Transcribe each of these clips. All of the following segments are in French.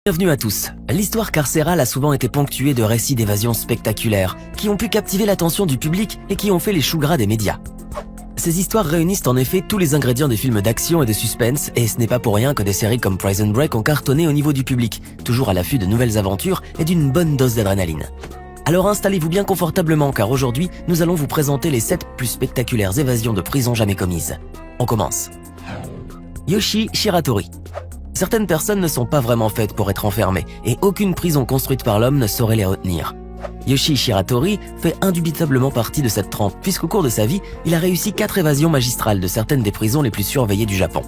Bienvenue à tous. L'histoire carcérale a souvent été ponctuée de récits d'évasion spectaculaires qui ont pu captiver l'attention du public et qui ont fait les choux gras des médias. Ces histoires réunissent en effet tous les ingrédients des films d'action et de suspense, et ce n'est pas pour rien que des séries comme Prison Break ont cartonné au niveau du public, toujours à l'affût de nouvelles aventures et d'une bonne dose d'adrénaline. Alors installez-vous bien confortablement car aujourd'hui, nous allons vous présenter les 7 plus spectaculaires évasions de prison jamais commises. On commence. Yoshi Shiratori. Certaines personnes ne sont pas vraiment faites pour être enfermées, et aucune prison construite par l'homme ne saurait les retenir. Yoshi Shiratori fait indubitablement partie de cette trempe, puisqu'au cours de sa vie, il a réussi 4 évasions magistrales de certaines des prisons les plus surveillées du Japon.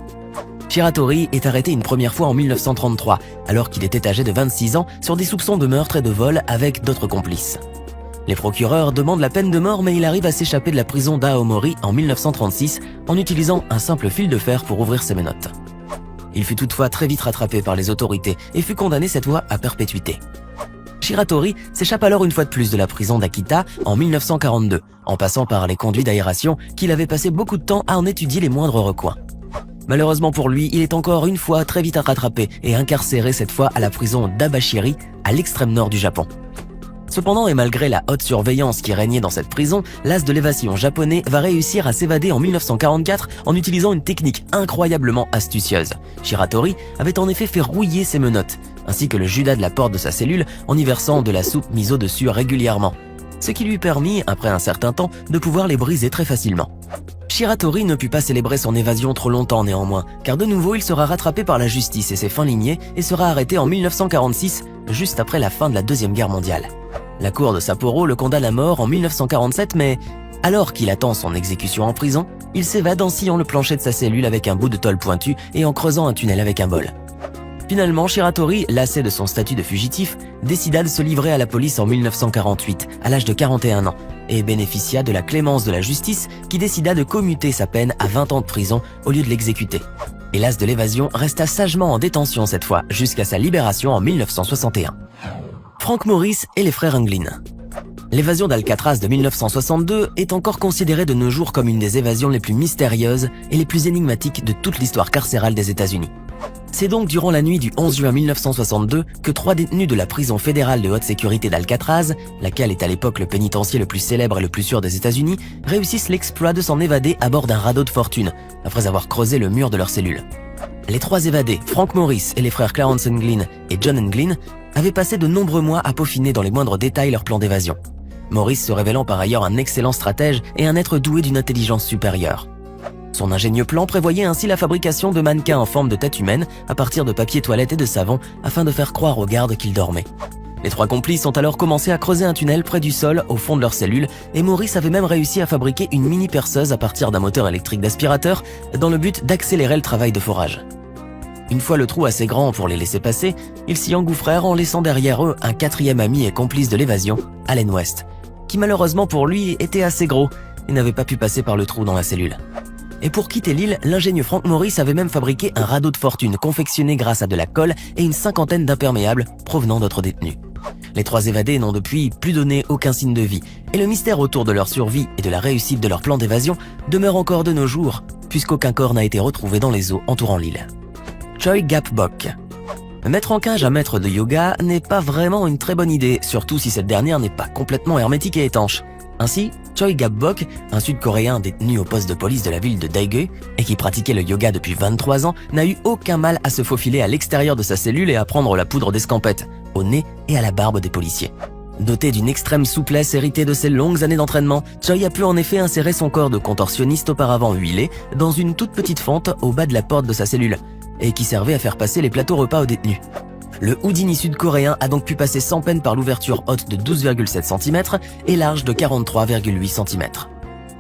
Shiratori est arrêté une première fois en 1933, alors qu'il était âgé de 26 ans, sur des soupçons de meurtre et de vol avec d'autres complices. Les procureurs demandent la peine de mort, mais il arrive à s'échapper de la prison d'Aomori en 1936 en utilisant un simple fil de fer pour ouvrir ses menottes. Il fut toutefois très vite rattrapé par les autorités et fut condamné cette fois à perpétuité. Shiratori s'échappe alors une fois de plus de la prison d'Akita en 1942, en passant par les conduits d'aération qu'il avait passé beaucoup de temps à en étudier les moindres recoins. Malheureusement pour lui, il est encore une fois très vite rattrapé et incarcéré cette fois à la prison d'Abashiri, à l'extrême nord du Japon. Cependant, et malgré la haute surveillance qui régnait dans cette prison, l'as de l'évasion japonais va réussir à s'évader en 1944 en utilisant une technique incroyablement astucieuse. Shiratori avait en effet fait rouiller ses menottes, ainsi que le judas de la porte de sa cellule en y versant de la soupe mise au-dessus régulièrement, ce qui lui permit, après un certain temps, de pouvoir les briser très facilement. Shiratori ne put pas célébrer son évasion trop longtemps néanmoins, car de nouveau il sera rattrapé par la justice et ses fins lignées et sera arrêté en 1946, juste après la fin de la Deuxième Guerre mondiale. La cour de Sapporo le condamne à mort en 1947, mais alors qu'il attend son exécution en prison, il s'évade en sciant le plancher de sa cellule avec un bout de tôle pointu et en creusant un tunnel avec un bol. Finalement, Shiratori, lassé de son statut de fugitif, décida de se livrer à la police en 1948, à l'âge de 41 ans, et bénéficia de la clémence de la justice qui décida de commuter sa peine à 20 ans de prison au lieu de l'exécuter. Et l'as de l'évasion resta sagement en détention cette fois, jusqu'à sa libération en 1961. Frank Morris et les frères Englyn. L'évasion d'Alcatraz de 1962 est encore considérée de nos jours comme une des évasions les plus mystérieuses et les plus énigmatiques de toute l'histoire carcérale des États-Unis. C'est donc durant la nuit du 11 juin 1962 que 3 détenus de la prison fédérale de haute sécurité d'Alcatraz, laquelle est à l'époque le pénitencier le plus célèbre et le plus sûr des États-Unis, réussissent l'exploit de s'en évader à bord d'un radeau de fortune, après avoir creusé le mur de leur cellule. Les 3 évadés, Frank Morris et les frères Clarence Englyn et John Englyn, avaient passé de nombreux mois à peaufiner dans les moindres détails leur plan d'évasion. Morris se révélant par ailleurs un excellent stratège et un être doué d'une intelligence supérieure. Son ingénieux plan prévoyait ainsi la fabrication de mannequins en forme de tête humaine à partir de papier toilette et de savon afin de faire croire aux gardes qu'ils dormaient. Les 3 complices ont alors commencé à creuser un tunnel près du sol au fond de leur cellule et Morris avait même réussi à fabriquer une mini perceuse à partir d'un moteur électrique d'aspirateur dans le but d'accélérer le travail de forage. Une fois le trou assez grand pour les laisser passer, ils s'y engouffrèrent en laissant derrière eux un 4e ami et complice de l'évasion, Allen West, qui malheureusement pour lui était assez gros et n'avait pas pu passer par le trou dans la cellule. Et pour quitter l'île, l'ingénieux Frank Morris avait même fabriqué un radeau de fortune confectionné grâce à de la colle et une 50aine d'imperméables provenant d'autres détenus. Les 3 évadés n'ont depuis plus donné aucun signe de vie, et le mystère autour de leur survie et de la réussite de leur plan d'évasion demeure encore de nos jours, puisqu'aucun corps n'a été retrouvé dans les eaux entourant l'île. Choi Gap-bok. Mettre en cage un maître de yoga n'est pas vraiment une très bonne idée, surtout si cette dernière n'est pas complètement hermétique et étanche. Ainsi, Choi Gap-bok, un Sud-Coréen détenu au poste de police de la ville de Daegu et qui pratiquait le yoga depuis 23 ans, n'a eu aucun mal à se faufiler à l'extérieur de sa cellule et à prendre la poudre d'escampette, au nez et à la barbe des policiers. Doté d'une extrême souplesse héritée de ses longues années d'entraînement, Choi a pu en effet insérer son corps de contorsionniste auparavant huilé dans une toute petite fente au bas de la porte de sa cellule, et qui servait à faire passer les plateaux repas aux détenus. Le Houdini sud-coréen a donc pu passer sans peine par l'ouverture haute de 12,7 cm et large de 43,8 cm.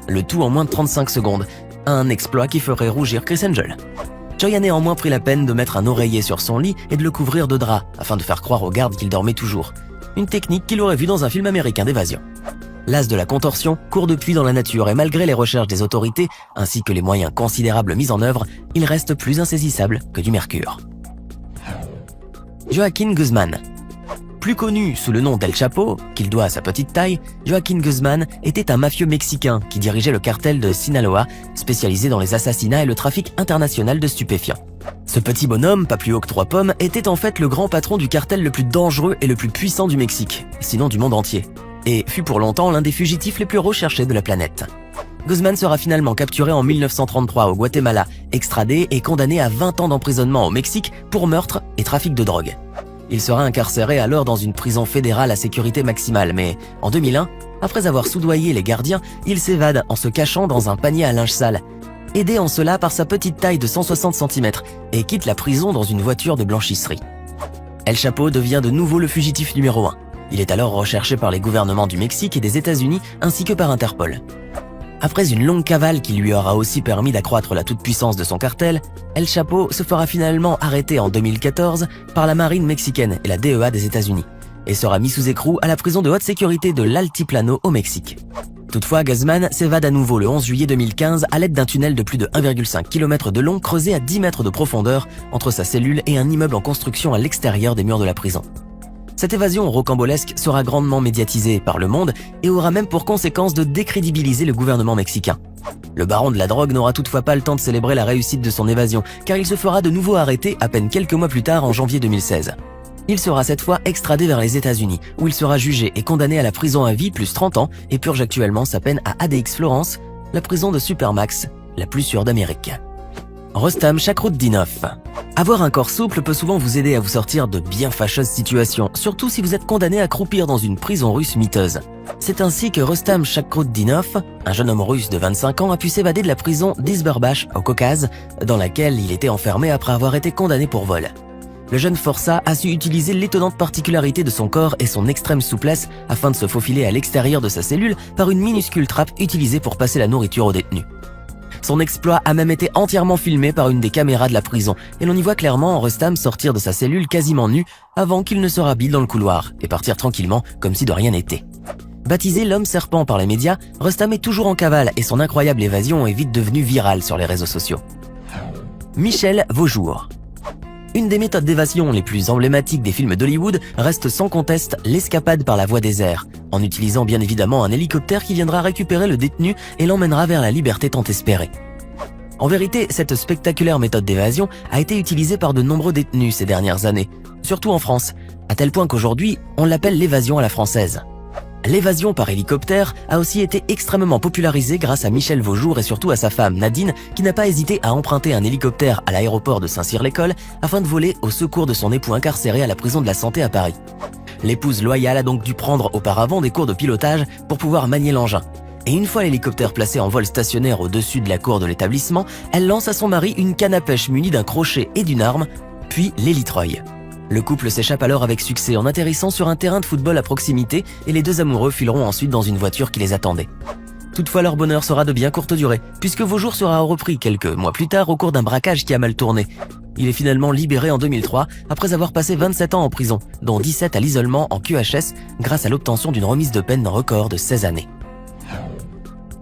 Le tout en moins de 35 secondes, un exploit qui ferait rougir Chris Angel. Choi a néanmoins pris la peine de mettre un oreiller sur son lit et de le couvrir de draps, afin de faire croire aux gardes qu'il dormait toujours. Une technique qu'il aurait vue dans un film américain d'évasion. L'as de la contorsion court depuis dans la nature et malgré les recherches des autorités, ainsi que les moyens considérables mis en œuvre, il reste plus insaisissable que du mercure. Joaquin Guzman. Plus connu sous le nom d'El Chapo, qu'il doit à sa petite taille, Joaquín Guzmán était un mafieux mexicain qui dirigeait le cartel de Sinaloa, spécialisé dans les assassinats et le trafic international de stupéfiants. Ce petit bonhomme, pas plus haut que 3 pommes, était en fait le grand patron du cartel le plus dangereux et le plus puissant du Mexique, sinon du monde entier, et fut pour longtemps l'un des fugitifs les plus recherchés de la planète. Guzmán sera finalement capturé en 1933 au Guatemala, extradé et condamné à 20 ans d'emprisonnement au Mexique pour meurtre et trafic de drogue. Il sera incarcéré alors dans une prison fédérale à sécurité maximale, mais en 2001, après avoir soudoyé les gardiens, il s'évade en se cachant dans un panier à linge sale, aidé en cela par sa petite taille de 160 cm, et quitte la prison dans une voiture de blanchisserie. El Chapo devient de nouveau le fugitif numéro 1. Il est alors recherché par les gouvernements du Mexique et des États-Unis ainsi que par Interpol. Après une longue cavale qui lui aura aussi permis d'accroître la toute-puissance de son cartel, El Chapo se fera finalement arrêter en 2014 par la marine mexicaine et la DEA des États-Unis et sera mis sous écrou à la prison de haute sécurité de l'Altiplano au Mexique. Toutefois, Guzmán s'évade à nouveau le 11 juillet 2015 à l'aide d'un tunnel de plus de 1,5 km de long creusé à 10 mètres de profondeur entre sa cellule et un immeuble en construction à l'extérieur des murs de la prison. Cette évasion rocambolesque sera grandement médiatisée par le monde et aura même pour conséquence de décrédibiliser le gouvernement mexicain. Le baron de la drogue n'aura toutefois pas le temps de célébrer la réussite de son évasion, car il se fera de nouveau arrêter à peine quelques mois plus tard en janvier 2016. Il sera cette fois extradé vers les États-Unis, où il sera jugé et condamné à la prison à vie plus 30 ans et purge actuellement sa peine à ADX Florence, la prison de Supermax, la plus sûre d'Amérique. Rostam Chakrutdinov. Avoir un corps souple peut souvent vous aider à vous sortir de bien fâcheuses situations, surtout si vous êtes condamné à croupir dans une prison russe miteuse. C'est ainsi que Rostam Chakrutdinov, un jeune homme russe de 25 ans, a pu s'évader de la prison d'Izberbash au Caucase, dans laquelle il était enfermé après avoir été condamné pour vol. Le jeune forçat a su utiliser l'étonnante particularité de son corps et son extrême souplesse afin de se faufiler à l'extérieur de sa cellule par une minuscule trappe utilisée pour passer la nourriture aux détenus. Son exploit a même été entièrement filmé par une des caméras de la prison et l'on y voit clairement Rostam sortir de sa cellule quasiment nu avant qu'il ne se rhabille dans le couloir et partir tranquillement comme si de rien n'était. Baptisé l'homme serpent par les médias, Rostam est toujours en cavale et son incroyable évasion est vite devenue virale sur les réseaux sociaux. Michel Vaujour. Une des méthodes d'évasion les plus emblématiques des films d'Hollywood reste sans conteste l'escapade par la voie des airs, en utilisant bien évidemment un hélicoptère qui viendra récupérer le détenu et l'emmènera vers la liberté tant espérée. En vérité, cette spectaculaire méthode d'évasion a été utilisée par de nombreux détenus ces dernières années, surtout en France, à tel point qu'aujourd'hui, on l'appelle l'évasion à la française. L'évasion par hélicoptère a aussi été extrêmement popularisée grâce à Michel Vaujour et surtout à sa femme Nadine, qui n'a pas hésité à emprunter un hélicoptère à l'aéroport de Saint-Cyr-l'École afin de voler au secours de son époux incarcéré à la prison de la Santé à Paris. L'épouse loyale a donc dû prendre auparavant des cours de pilotage pour pouvoir manier l'engin. Et une fois l'hélicoptère placé en vol stationnaire au-dessus de la cour de l'établissement, elle lance à son mari une canne à pêche munie d'un crochet et d'une arme, puis l'hélitreuil. Le couple s'échappe alors avec succès en atterrissant sur un terrain de football à proximité et les deux amoureux fileront ensuite dans une voiture qui les attendait. Toutefois, leur bonheur sera de bien courte durée, puisque Vaujour sera repris quelques mois plus tard au cours d'un braquage qui a mal tourné. Il est finalement libéré en 2003 après avoir passé 27 ans en prison, dont 17 à l'isolement en QHS grâce à l'obtention d'une remise de peine record de 16 années.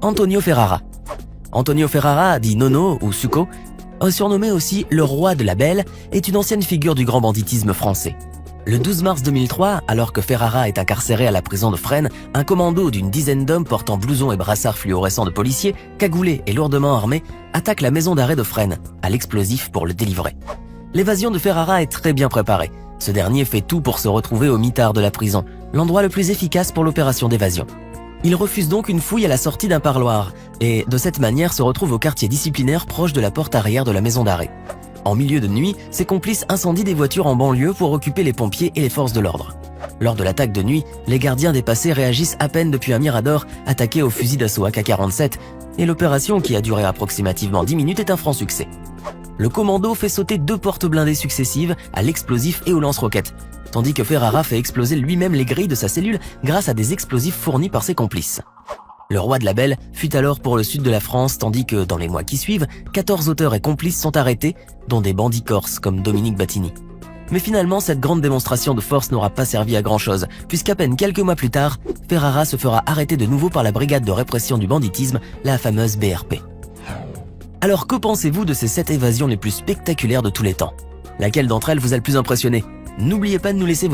Antonio Ferrara. Antonio Ferrara, dit Nono ou Suco, surnommé aussi le roi de la belle, est une ancienne figure du grand banditisme français. Le 12 mars 2003, alors que Ferrara est incarcéré à la prison de Fresnes, un commando d'une dizaine d'hommes portant blouson et brassards fluorescents de policiers, cagoulés et lourdement armés, attaque la maison d'arrêt de Fresnes, à l'explosif pour le délivrer. L'évasion de Ferrara est très bien préparée. Ce dernier fait tout pour se retrouver au mitard de la prison, l'endroit le plus efficace pour l'opération d'évasion. Il refuse donc une fouille à la sortie d'un parloir et, de cette manière, se retrouve au quartier disciplinaire proche de la porte arrière de la maison d'arrêt. En milieu de nuit, ses complices incendient des voitures en banlieue pour occuper les pompiers et les forces de l'ordre. Lors de l'attaque de nuit, les gardiens dépassés réagissent à peine depuis un mirador attaqué au fusil d'assaut AK-47 et l'opération, qui a duré approximativement 10 minutes, est un franc succès. Le commando fait sauter 2 portes blindées successives à l'explosif et aux lance-roquettes, tandis que Ferrara fait exploser lui-même les grilles de sa cellule grâce à des explosifs fournis par ses complices. Le roi de la belle fuit alors pour le sud de la France, tandis que, dans les mois qui suivent, 14 auteurs et complices sont arrêtés, dont des bandits corses comme Dominique Battini. Mais finalement, cette grande démonstration de force n'aura pas servi à grand-chose, puisqu'à peine quelques mois plus tard, Ferrara se fera arrêter de nouveau par la brigade de répression du banditisme, la fameuse BRP. Alors que pensez-vous de ces 7 évasions les plus spectaculaires de tous les temps? Laquelle d'entre elles vous a le plus impressionné? N'oubliez pas de nous laisser